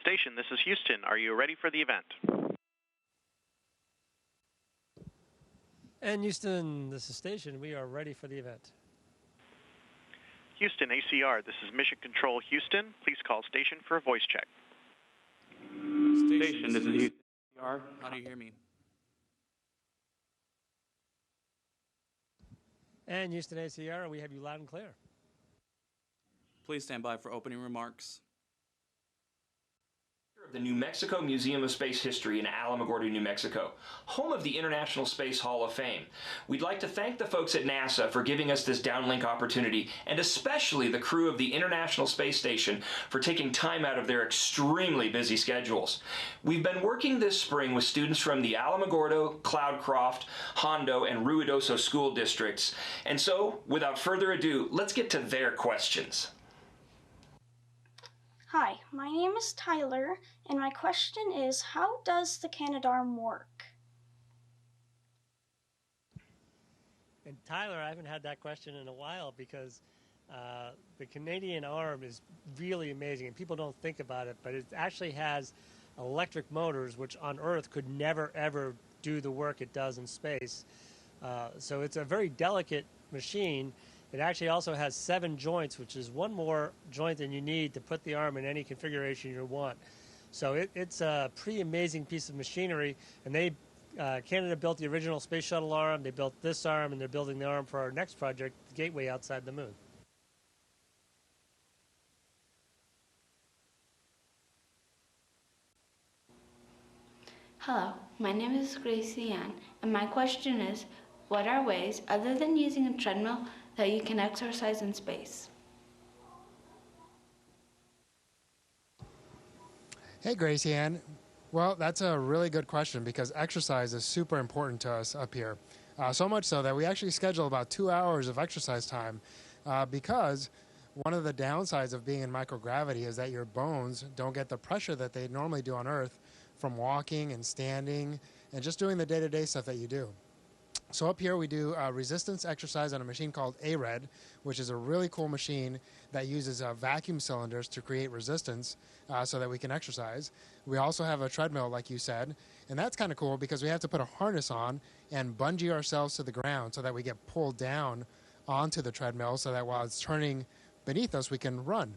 Station, this is Houston. Are you ready for the event? And Houston, this is Station. We are ready for the event. Houston, ACR, this is Mission Control Houston. Please call Station for a voice check. Station, this is Houston. ACR. How do you hear me? And Houston, ACR, we have you loud and clear. Please stand by for opening remarks. The New Mexico Museum of Space History in Alamogordo, New Mexico, home of the International Space Hall of Fame. We'd like to thank the folks at NASA for giving us this downlink opportunity, and especially the crew of the International Space Station for taking time out of their extremely busy schedules. We've been working this spring with students from the Alamogordo, Cloudcroft, Hondo, and Ruidoso school districts. And so, without further ado, let's get to their questions. Hi, my name is Tyler, and my question is, how does the Canadarm work? And Tyler, I haven't had that question in a while because the Canadian arm is really amazing, and people don't think about it, but it actually has electric motors, which on Earth could never, ever do the work it does in space. So it's a very delicate machine. It actually also has 7 joints, which is one more joint than you need to put the arm in any configuration you want. So it's a pretty amazing piece of machinery. And Canada built the original space shuttle arm, they built this arm, and they're building the arm for our next project, the Gateway outside the moon. Hello, my name is Gracie Ann, and my question is, what are ways, other than using a treadmill, that you can exercise in space? Hey, Gracie Ann. Well, that's a really good question because exercise is super important to us up here. So much so that we actually schedule about 2 hours of exercise time because one of the downsides of being in microgravity is that your bones don't get the pressure that they normally do on Earth from walking and standing and just doing the day-to-day stuff that you do. So up here we do resistance exercise on a machine called ARED, which is a really cool machine that uses vacuum cylinders to create resistance so that we can exercise. We also have a treadmill, like you said, and that's kind of cool because we have to put a harness on and bungee ourselves to the ground so that we get pulled down onto the treadmill so that while it's turning beneath us, we can run.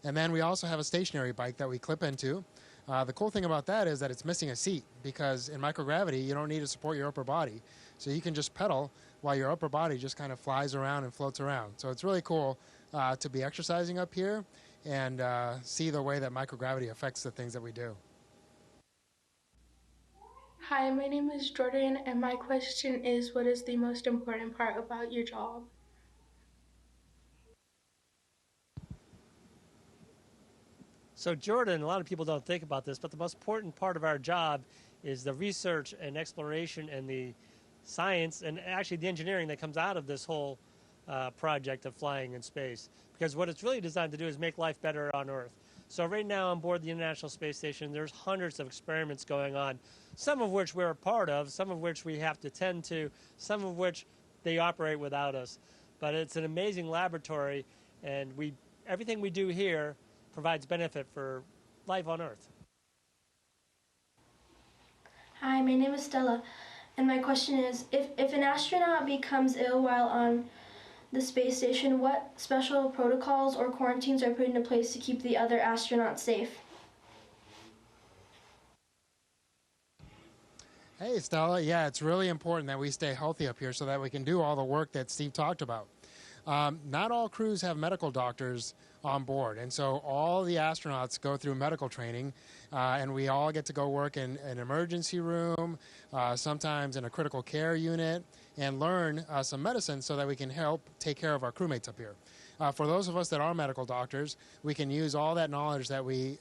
And then we also have a stationary bike that we clip into. The cool thing about that is that it's missing a seat because in microgravity, you don't need to support your upper body. So you can just pedal while your upper body just kind of flies around and floats around. So it's really cool to be exercising up here and see the way that microgravity affects the things that we do. Hi, my name is Jordan, and my question is, what is the most important part about your job? So Jordan, a lot of people don't think about this, but the most important part of our job is the research and exploration and the science and actually the engineering that comes out of this whole project of flying in space. Because what it's really designed to do is make life better on Earth. So right now on board the International Space Station, there's hundreds of experiments going on, some of which we're a part of, some of which we have to tend to, some of which they operate without us. But it's an amazing laboratory, and everything we do here provides benefit for life on Earth. Hi, my name is Stella, and my question is, if an astronaut becomes ill while on the space station, what special protocols or quarantines are put into place to keep the other astronauts safe? Hey, Stella. Yeah, it's really important that we stay healthy up here so that we can do all the work that Steve talked about. Not all crews have medical doctors on board, and so all the astronauts go through medical training, and we all get to go work in an emergency room, sometimes in a critical care unit, and learn some medicine so that we can help take care of our crewmates up here. For those of us that are medical doctors, we can use all that knowledge that we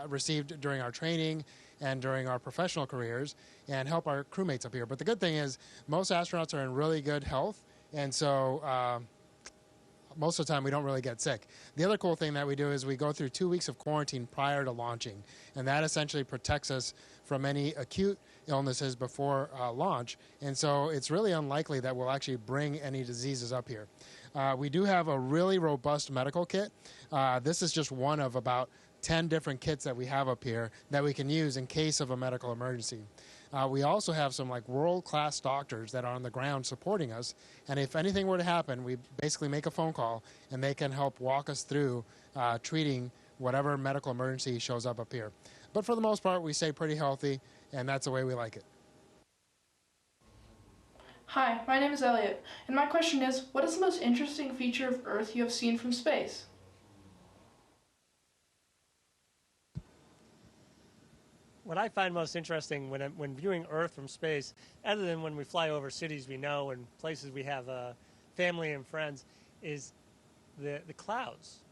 received during our training and during our professional careers and help our crewmates up here. But the good thing is most astronauts are in really good health, and so most of the time we don't really get sick. The other cool thing that we do is we go through 2 weeks of quarantine prior to launching, and that essentially protects us from any acute illnesses before launch, and so it's really unlikely that we'll actually bring any diseases up here. We do have a really robust medical kit. This is just one of about 10 different kits that we have up here that we can use in case of a medical emergency. We also have some like world-class doctors that are on the ground supporting us, and if anything were to happen, we basically make a phone call and they can help walk us through treating whatever medical emergency shows up here. But for the most part, we stay pretty healthy, and that's the way we like it. Hi, my name is Elliot, and my question is, what is the most interesting feature of Earth you have seen from space? What I find most interesting when viewing Earth from space, other than when we fly over cities we know and places we have family and friends, is the clouds.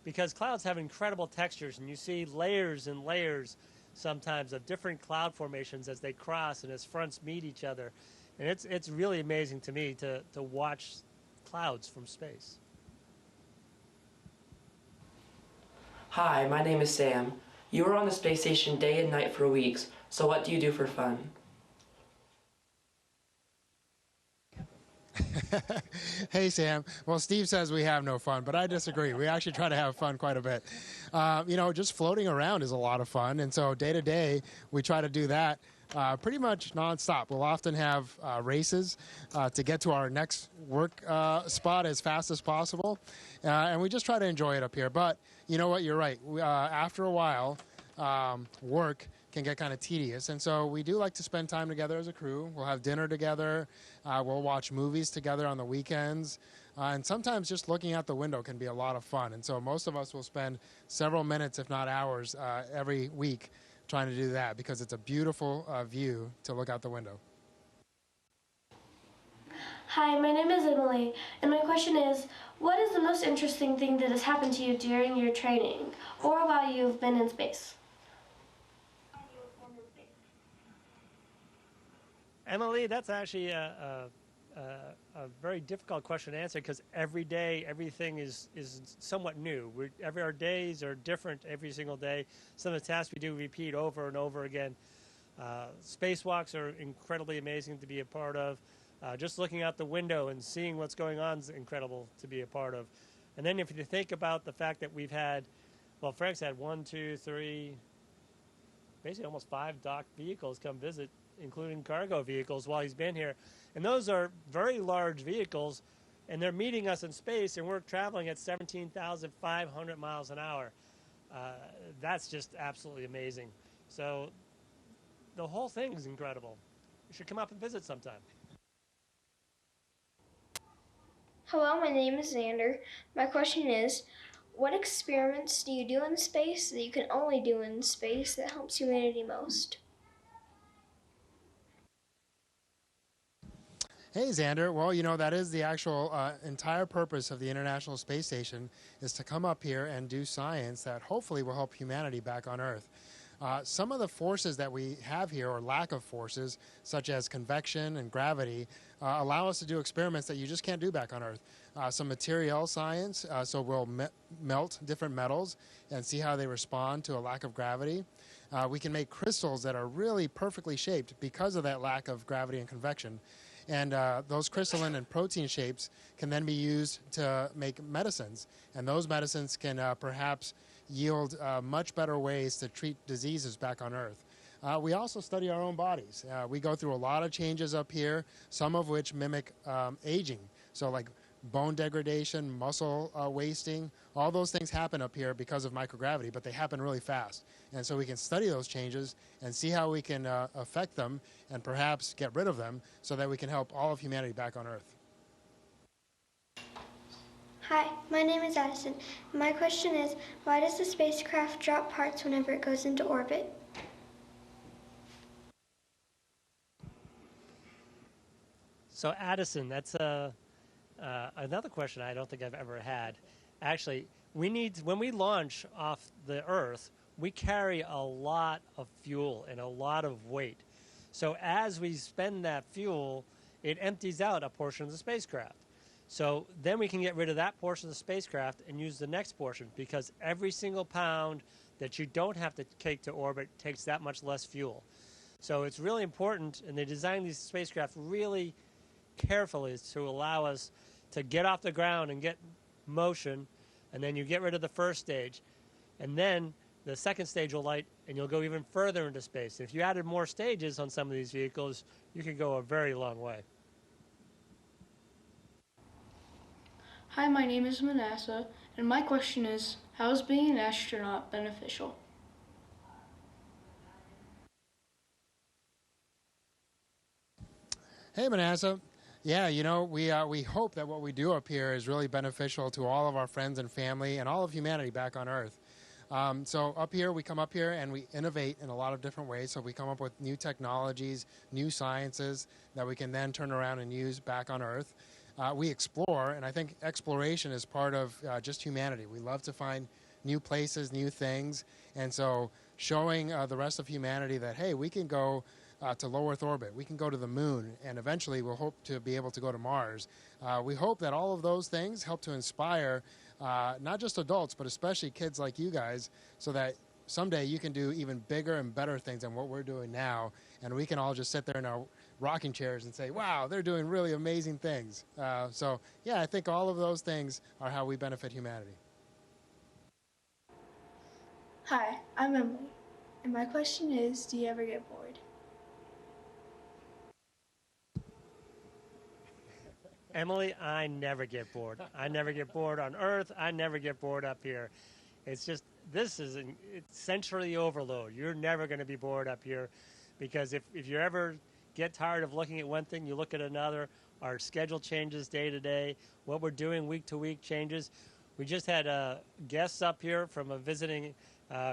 Because clouds have incredible textures, and you see layers and layers sometimes of different cloud formations as they cross and as fronts meet each other. And it's really amazing to me to watch clouds from space. Hi, my name is Sam. You were on the space station day and night for weeks, so what do you do for fun? Hey, Sam. Well, Steve says we have no fun, but I disagree. We actually try to have fun quite a bit. Just floating around is a lot of fun, and so day to day, we try to do that pretty much nonstop. We'll often have races to get to our next work spot as fast as possible, and we just try to enjoy it up here. But you know what? You're right. After a while, work can get kind of tedious, and so we do like to spend time together as a crew. We'll have dinner together. We'll watch movies together on the weekends, and sometimes just looking out the window can be a lot of fun. And so most of us will spend several minutes, if not hours, every week trying to do that because it's a beautiful view to look out the window. Hi, my name is Emily, and my question is, what is the most interesting thing that has happened to you during your training or while you've been in space? Emily, that's actually a very difficult question to answer because every day everything is somewhat new. Our days are different every single day. Some of the tasks we do repeat over and over again. Spacewalks are incredibly amazing to be a part of. Just looking out the window and seeing what's going on is incredible to be a part of. And then if you think about the fact that we've had, well, Frank's had 1, 2, 3, basically almost 5 docked vehicles come visit, including cargo vehicles, while he's been here. And those are very large vehicles, and they're meeting us in space, and we're traveling at 17,500 miles an hour. That's just absolutely amazing. So the whole thing is incredible. You should come up and visit sometime. Hello, my name is Xander. My question is, what experiments do you do in space that you can only do in space that helps humanity most? Hey, Xander. Well, that is the actual entire purpose of the International Space Station is to come up here and do science that hopefully will help humanity back on Earth. Some of the forces that we have here, or lack of forces, such as convection and gravity, allow us to do experiments that you just can't do back on Earth. Some material science, so we'll melt different metals and see how they respond to a lack of gravity. We can make crystals that are really perfectly shaped because of that lack of gravity and convection. And those crystalline and protein shapes can then be used to make medicines. And those medicines can perhaps yield much better ways to treat diseases back on Earth. We also study our own bodies. We go through a lot of changes up here, some of which mimic aging. So like bone degradation, muscle wasting, all those things happen up here because of microgravity, but they happen really fast. And so we can study those changes and see how we can affect them and perhaps get rid of them so that we can help all of humanity back on Earth. Hi, my name is Addison. My question is, why does the spacecraft drop parts whenever it goes into orbit? So Addison, that's another question I don't think I've ever had. Actually, when we launch off the Earth, we carry a lot of fuel and a lot of weight. So as we spend that fuel, it empties out a portion of the spacecraft. So then we can get rid of that portion of the spacecraft and use the next portion, because every single pound that you don't have to take to orbit takes that much less fuel. So it's really important, and they design these spacecraft really carefully to allow us to get off the ground and get motion, and then you get rid of the first stage. And then the second stage will light, and you'll go even further into space. If you added more stages on some of these vehicles, you could go a very long way. Hi, my name is Manasseh, and my question is, how is being an astronaut beneficial? Hey, Manasseh. Yeah, we hope that what we do up here is really beneficial to all of our friends and family and all of humanity back on Earth. So up here, we come up here and we innovate in a lot of different ways. So we come up with new technologies, new sciences that we can then turn around and use back on Earth. We explore, and I think exploration is part of just humanity. We love to find new places, new things, and so showing the rest of humanity that, hey, we can go to low Earth orbit, we can go to the moon, and eventually we'll hope to be able to go to Mars. We hope that all of those things help to inspire not just adults, but especially kids like you guys, so that someday you can do even bigger and better things than what we're doing now, and we can all just sit there in our rocking chairs and say, wow, they're doing really amazing things. So yeah, I think all of those things are how we benefit humanity. Hi, I'm Emily, and my question is, do you ever get bored? Emily, I never get bored. I never get bored on Earth. I never get bored up here. It's just, it's sensory overload. You're never going to be bored up here, because if you ever get tired of looking at one thing, you look at another. Our schedule changes day to day. What we're doing week to week changes. We just had guests up here from a visiting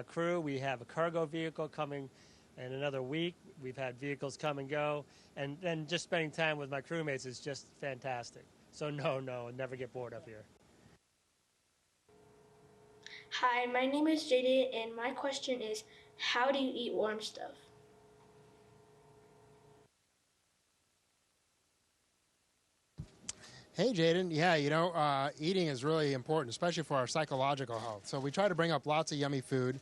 crew. We have a cargo vehicle coming in another week. We've had vehicles come and go. And then just spending time with my crewmates is just fantastic. So no, never get bored up here. Hi, my name is Jaden, and my question is, how do you eat warm stuff? Hey, Jaden. Yeah, eating is really important, especially for our psychological health. So we try to bring up lots of yummy food.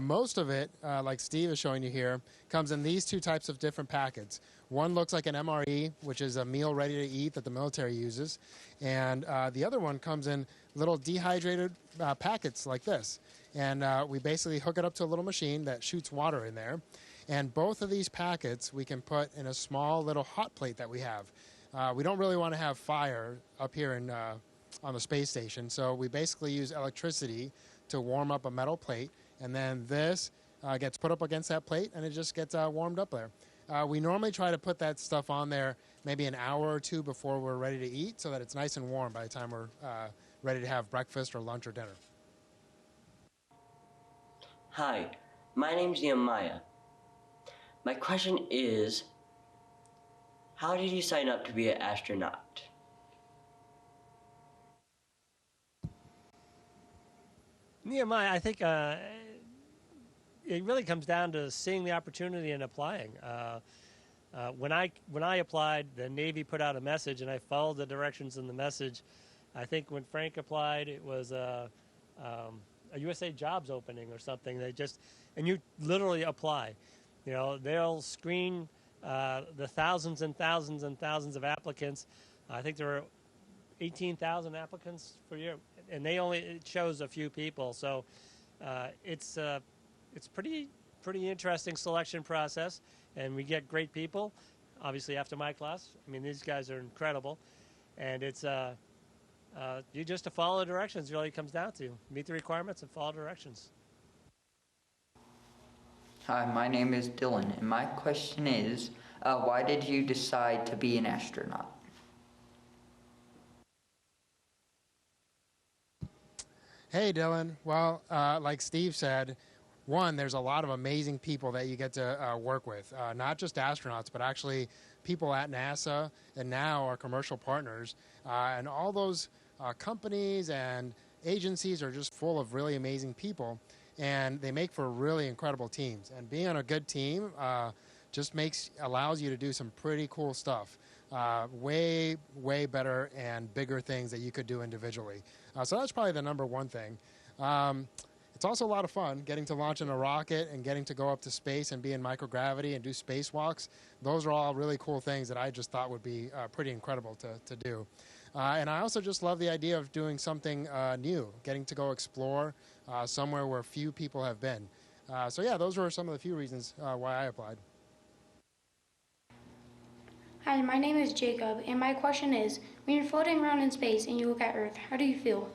Most of it, like Steve is showing you here, comes in these two types of different packets. One looks like an MRE, which is a meal ready to eat that the military uses. And the other one comes in little dehydrated packets like this. And we basically hook it up to a little machine that shoots water in there. And both of these packets we can put in a small little hot plate that we have. We don't really want to have fire up here on the space station, so we basically use electricity to warm up a metal plate, and then this gets put up against that plate, and it just gets warmed up there. We normally try to put that stuff on there maybe an hour or two before we're ready to eat, so that it's nice and warm by the time we're ready to have breakfast or lunch or dinner. Hi, my name's Nehemiah. My question is, how did you sign up to be an astronaut? Nehemiah, I think it really comes down to seeing the opportunity and applying. When I applied, the Navy put out a message, and I followed the directions in the message. I think when Frank applied, it was a USA Jobs opening or something. And you literally apply. They'll screen the thousands and thousands and thousands of applicants. I think there were 18,000 applicants for year, and it shows a few people. So it's pretty interesting selection process, and we get great people. Obviously, after my class, I mean, these guys are incredible, and it's you just to follow the directions. Really comes down to meet the requirements and follow directions. Hi, my name is Dylan, and my question is, why did you decide to be an astronaut? Hey, Dylan. Well, like Steve said, one, there's a lot of amazing people that you get to work with, not just astronauts, but actually people at NASA and now our commercial partners. And all those companies and agencies are just full of really amazing people, and they make for really incredible teams. And being on a good team just allows you to do some pretty cool stuff, way better and bigger things that you could do individually. So that's probably the number one thing. It's also a lot of fun getting to launch in a rocket and getting to go up to space and be in microgravity and do spacewalks. Those are all really cool things that I just thought would be pretty incredible to do. And I also just love the idea of doing something new, getting to go explore somewhere where few people have been. So yeah, those were some of the few reasons why I applied. Hi, my name is Jacob, and my question is, when you're floating around in space and you look at Earth, how do you feel?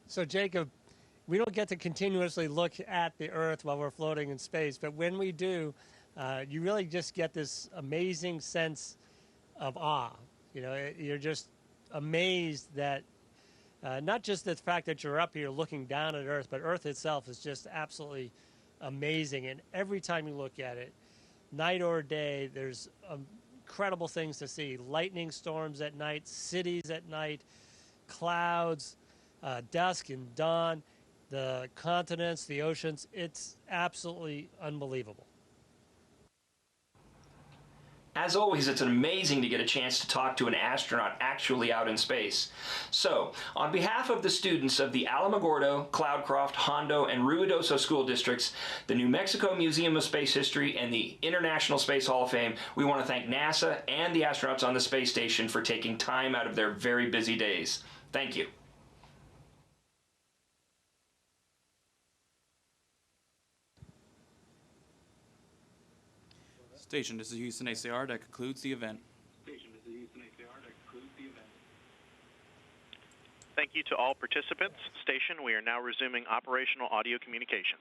So Jacob, we don't get to continuously look at the Earth while we're floating in space, but when we do, you really just get this amazing sense of awe. You're just amazed that not just the fact that you're up here looking down at Earth, but Earth itself is just absolutely amazing. And every time you look at it, night or day, there's incredible things to see. Lightning storms at night, cities at night, clouds, dusk and dawn, the continents, the oceans. It's absolutely unbelievable. As always, it's amazing to get a chance to talk to an astronaut actually out in space. So, on behalf of the students of the Alamogordo, Cloudcroft, Hondo, and Ruidoso school districts, the New Mexico Museum of Space History, and the International Space Hall of Fame, we want to thank NASA and the astronauts on the space station for taking time out of their very busy days. Thank you. Station, this is Houston ACR. That concludes the event. Thank you to all participants. Station, we are now resuming operational audio communications.